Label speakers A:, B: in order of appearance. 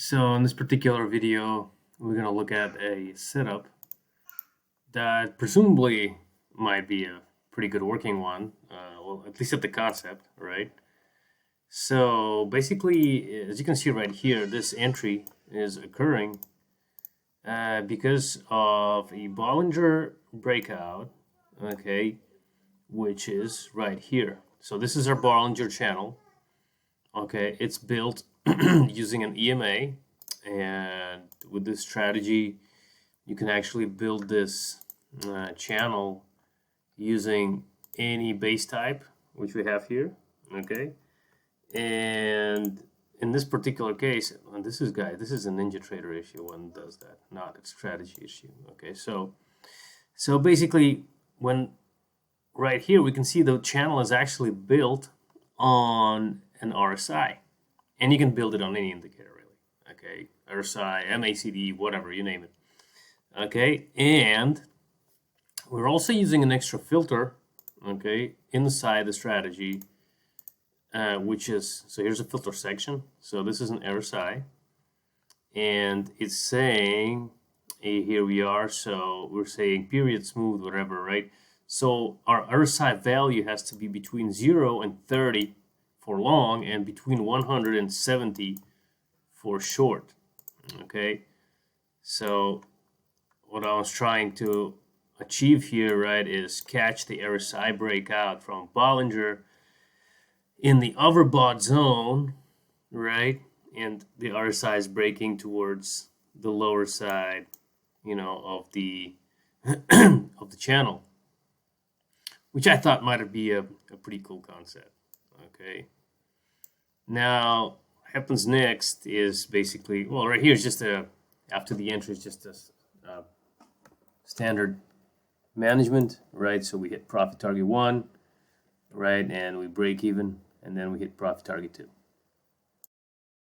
A: So in this particular video, we're going to look at a setup that presumably might be a pretty good working one, well, at least at the concept, right? So basically, as you can see right here, this entry is occurring because of a Bollinger breakout, okay, which is right here. So this is our Bollinger channel. Okay, it's built using an EMA, and with this strategy, you can actually build this channel using any base type, which we have here. Okay, and in this particular case, and this is a NinjaTrader issue. One does that, not a strategy issue. Okay, so basically, when right here we can see the channel is actually built on an RSI, and you can build it on any indicator really. Okay, RSI, MACD, whatever, you name it. Okay, and we're also using an extra filter, okay, inside the strategy, which is, so here's a filter section. So this is an RSI, and it's saying, here we are, so we're saying period smooth, whatever, right? So our RSI value has to be between 0 and 30 for long, and between 170 for short. Okay, so what I was trying to achieve here, right, is catch the RSI breakout from Bollinger in the overbought zone, right, and the RSI is breaking towards the lower side, you know, of the of the channel, which I thought might be a pretty cool concept. Okay, now what happens next is basically, well, right here is just after the entry is just a standard management, right? So we hit profit target 1, right, and we break even, and then we hit profit target 2.